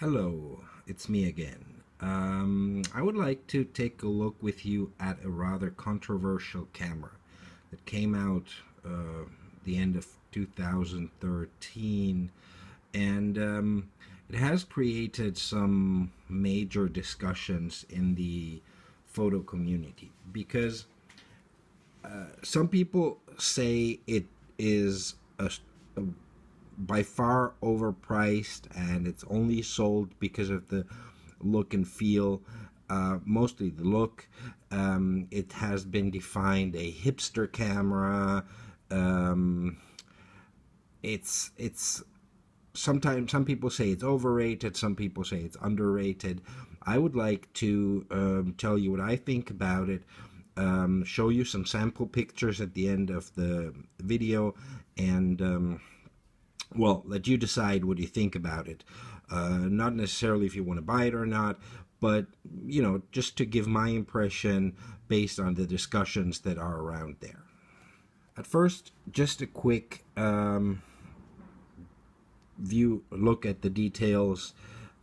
Hello, it's me again. I would like to take a look with you at a rather controversial camera that came out the end of 2013, and it has created some major discussions in the photo community because some people say it is a by far overpriced and it's only sold because of the look and feel, mostly the look. It has been defined a hipster camera. Um, it's sometimes some people say it's overrated, some people say it's underrated. I would like to tell you what I think about it, show you some sample pictures at the end of the video, and well, let you decide what you think about it. Not necessarily if you want to buy it or not, but just to give my impression based on the discussions that are around there. At first, just a quick look at the details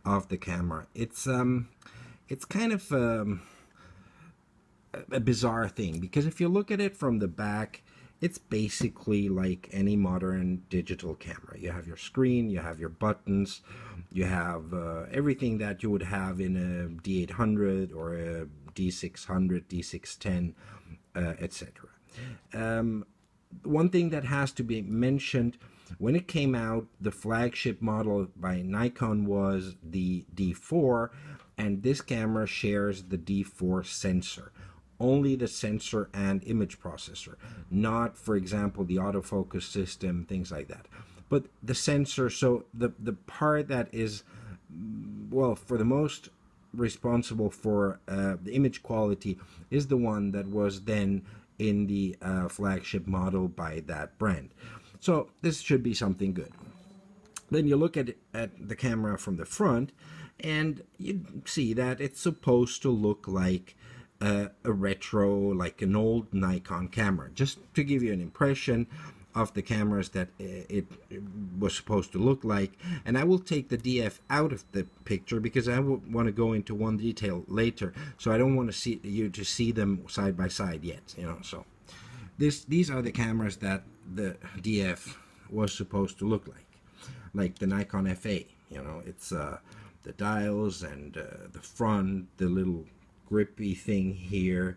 of the camera. It's kind of a bizarre thing because if you look at it from the back, it's basically like any modern digital camera. You have your screen, you have your buttons, you have everything that you would have in a D800 or a D600, D610, etc. One thing that has to be mentioned, when it came out, the flagship model by Nikon was the D4, and this camera shares the D4 sensor. Only the sensor and image processor, not, for example, the autofocus system, things like that. But the sensor, so the part that is, well, for the most responsible for the image quality is the one that was then in the flagship model by that brand. So this should be something good. Then you look at the camera from the front, and you see that it's supposed to look like a retro, like an old Nikon camera, just to give you an impression of the cameras that it was supposed to look like. And I will take the DF out of the picture because I want to go into one detail later, so I don't want to see them side by side yet, so these are the cameras that the DF was supposed to look like the Nikon FA. It's the dials and the front, the little grippy thing here,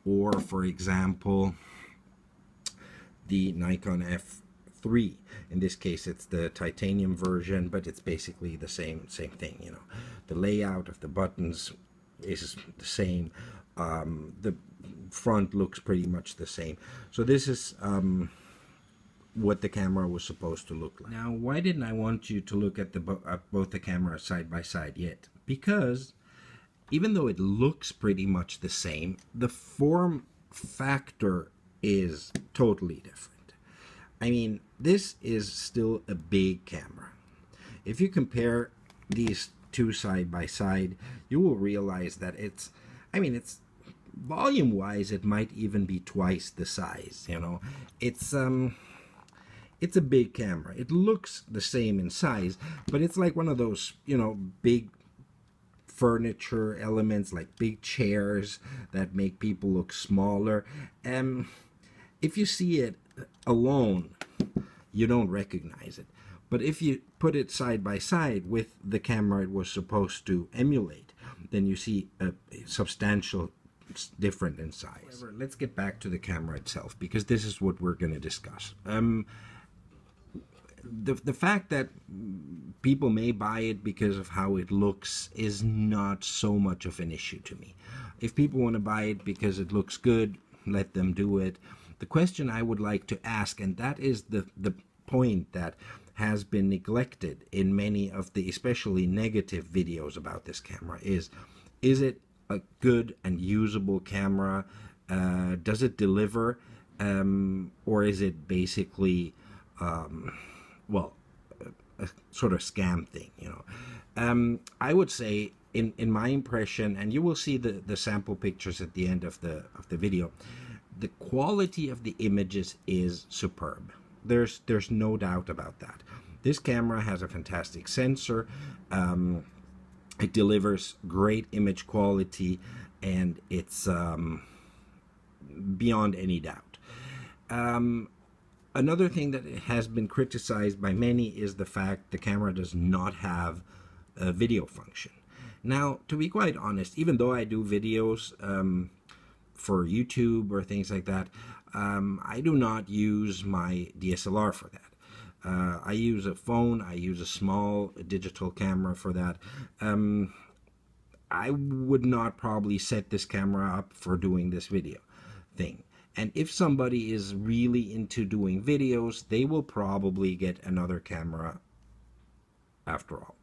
or for example the Nikon F3. In this case it's the titanium version, but it's basically the same thing. The layout of the buttons is the same. The front looks pretty much the same. So this is what the camera was supposed to look like. Now, why didn't I want you to look at both the cameras side by side yet? Because even though it looks pretty much the same, the form factor is totally different. I mean, this is still a big camera. If you compare these two side by side, you will realize that it's volume-wise, it might even be twice the size. It's a big camera. It looks the same in size, but it's like one of those, big furniture elements, like big chairs that make people look smaller. If you see it alone, you don't recognize it. But if you put it side by side with the camera it was supposed to emulate, then you see a substantial difference in size. However, let's get back to the camera itself, because this is what we're going to discuss. The fact that people may buy it because of how it looks is not so much of an issue to me. If people want to buy it because it looks good, let them do it. The question I would like to ask, and that is the point that has been neglected in many of the especially negative videos about this camera, is it a good and usable camera? Does it deliver? Or is it basically well, a sort of scam thing, I would say, in my impression, and you will see the sample pictures at the end of the video, the quality of the images is superb. There's no doubt about that. This camera has a fantastic sensor. It delivers great image quality, and it's beyond any doubt. Another thing that has been criticized by many is the fact the camera does not have a video function. Now, to be quite honest, even though I do videos for YouTube or things like that, I do not use my DSLR for that. I use a phone, I use a small digital camera for that. I would not probably set this camera up for doing this video thing. And if somebody is really into doing videos, they will probably get another camera after all.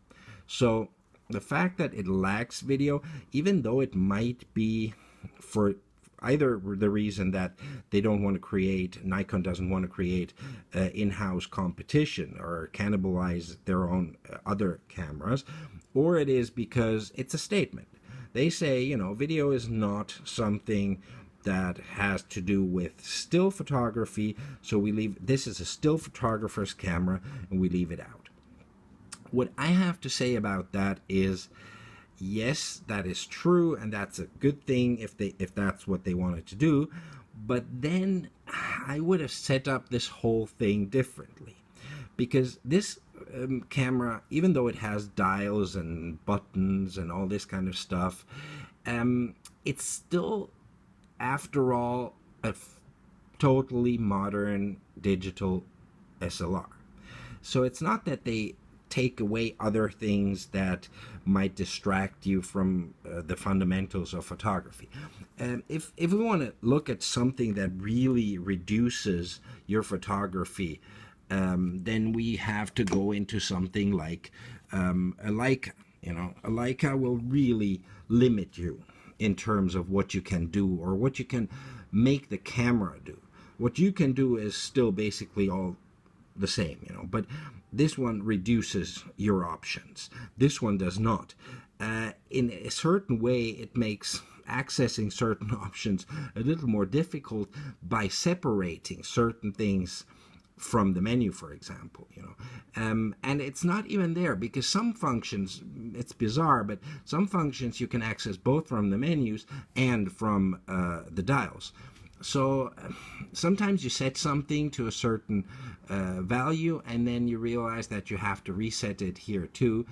So the fact that it lacks video, even though it might be for either the reason that they don't want to create, Nikon doesn't want to create in-house competition or cannibalize their own other cameras, or it is because it's a statement. They say, you know, video is not something that has to do with still photography, so we leave, this is a still photographer's camera, and we leave it out. What I have to say about that is, yes, that is true, and that's a good thing if that's what they wanted to do, but then I would have set up this whole thing differently, because this camera, even though it has dials and buttons and all this kind of stuff, it's still, after all, a totally modern digital SLR. So it's not that they take away other things that might distract you from the fundamentals of photography. If we want to look at something that really reduces your photography, then we have to go into something like a Leica. You know, a Leica will really limit you in terms of what you can do or what you can make the camera do. What you can do is still basically all the same, you know, but this one reduces your options. This one does not. In a certain way, it makes accessing certain options a little more difficult by separating certain things from the menu, for example, you know, and it's not even there, because some functions, it's bizarre, but some functions you can access both from the menus and from the dials. So sometimes you set something to a certain value, and then you realize that you have to reset it here too.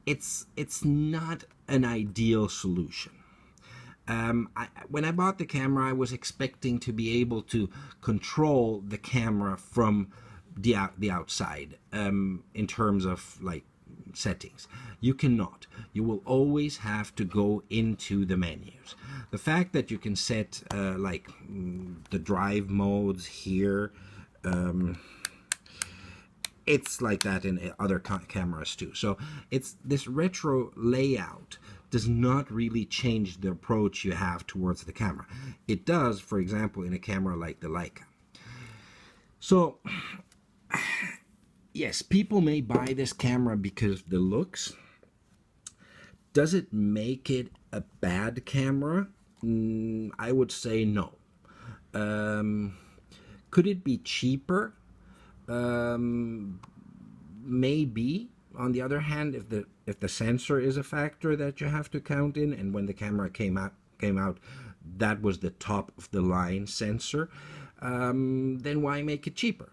It's not an ideal solution. When I bought the camera, I was expecting to be able to control the camera from the outside in terms of like settings. You cannot. You will always have to go into the menus. The fact that you can set like the drive modes here, it's like that in other cameras too. So it's this retro layout does not really change the approach you have towards the camera. It does, for example, in a camera like the Leica. So yes, people may buy this camera because of the looks. Does it make it a bad camera? I would say no. Could it be cheaper? Maybe. On the other hand, if the sensor is a factor that you have to count in, and when the camera came out, that was the top of the line sensor, then why make it cheaper?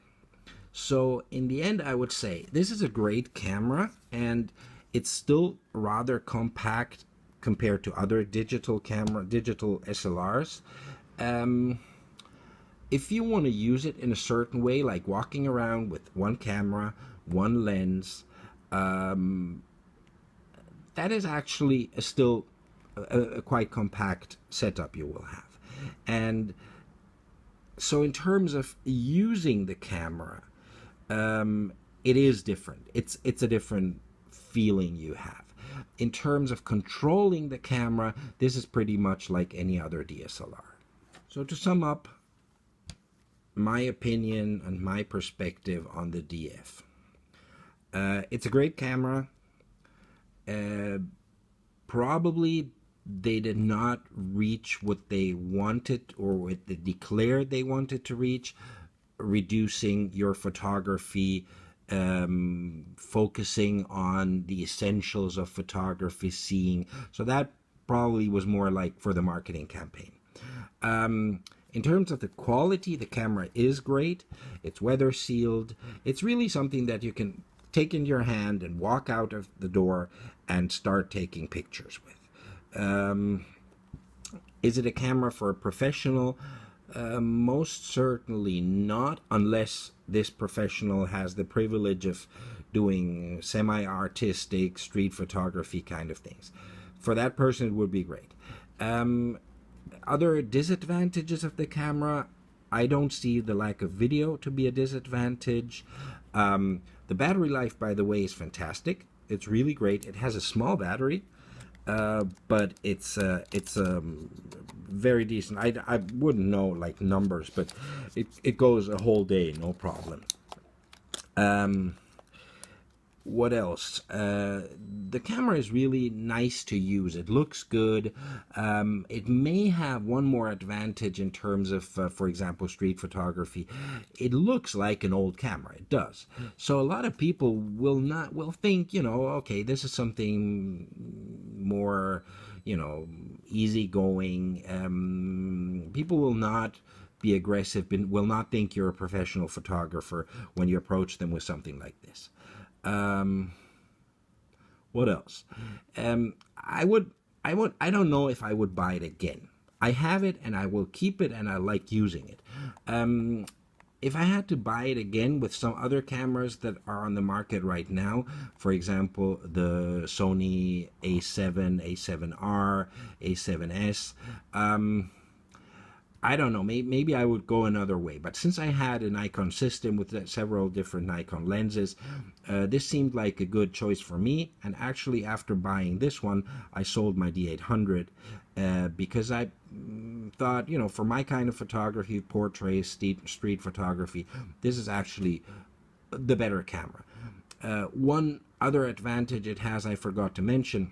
So in the end, I would say this is a great camera, and it's still rather compact compared to other digital SLRs. If you want to use it in a certain way, like walking around with one camera, one lens, that is actually still a quite compact setup you will have. And so in terms of using the camera, it is different. It's a different feeling you have. In terms of controlling the camera, this is pretty much like any other DSLR. So to sum up, my opinion and my perspective on the DF. It's a great camera. Probably they did not reach what they wanted or what they declared they wanted to reach, reducing your photography focusing on the essentials of photography, seeing. So that probably was more like for the marketing campaign. In terms of the quality, the camera is great. It's weather sealed. It's really something that you can take in your hand and walk out of the door and start taking pictures with. Is it a camera for a professional? Most certainly not, unless this professional has the privilege of doing semi-artistic street photography kind of things. For that person, it would be great. Other disadvantages of the camera, I don't see the lack of video to be a disadvantage. The battery life, by the way, is fantastic. It's really great. It has a small battery, but it's very decent. I wouldn't know like numbers, but it goes a whole day, no problem. What else? The camera is really nice to use. It looks good. It may have one more advantage in terms of, for example, street photography. It looks like an old camera. It does. So a lot of people will think, okay, this is something more, easygoing. People will not be aggressive, will not think you're a professional photographer when you approach them with something like this. What else? I don't know if I would buy it again. I have it and I will keep it and I like using it. If I had to buy it again with some other cameras that are on the market right now, for example, the Sony A7, A7R, A7S, I don't know, maybe I would go another way. But since I had a Nikon system with several different Nikon lenses, this seemed like a good choice for me. And actually, after buying this one, I sold my D800 because I thought, for my kind of photography, portrait, street photography, this is actually the better camera. One other advantage it has, I forgot to mention,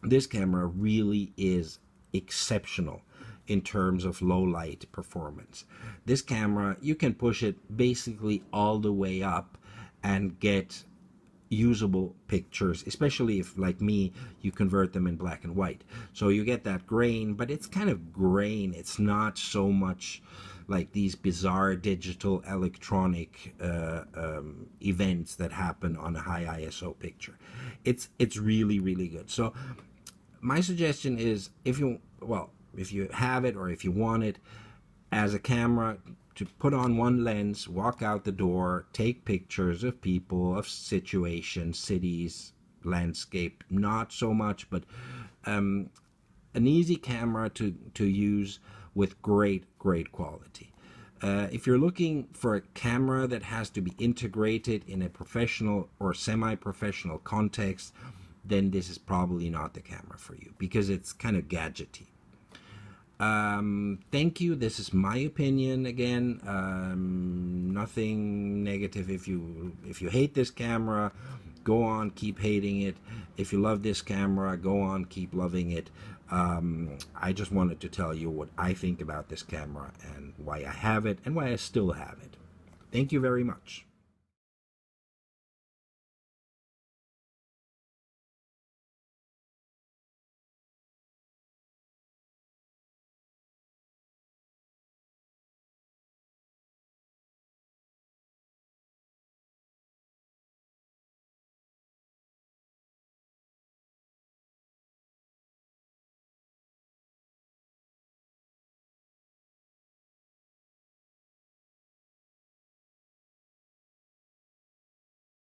this camera really is exceptional in terms of low light performance. This camera, you can push it basically all the way up and get usable pictures, especially if, like me, you convert them in black and white. So you get that grain, but it's kind of grain. It's not so much like these bizarre digital electronic events that happen on a high ISO picture. It's really, really good. So my suggestion is, if you have it or if you want it as a camera, to put on one lens, walk out the door, take pictures of people, of situations, cities, landscape, not so much, but an easy camera to use with great quality. If you're looking for a camera that has to be integrated in a professional or semi-professional context, then this is probably not the camera for you, because it's kind of gadgety. Thank you. This is my opinion again. Nothing negative. If you hate this camera, go on, keep hating it. If you love this camera, go on, keep loving it. I just wanted to tell you what I think about this camera and why I have it and why I still have it. Thank you very much.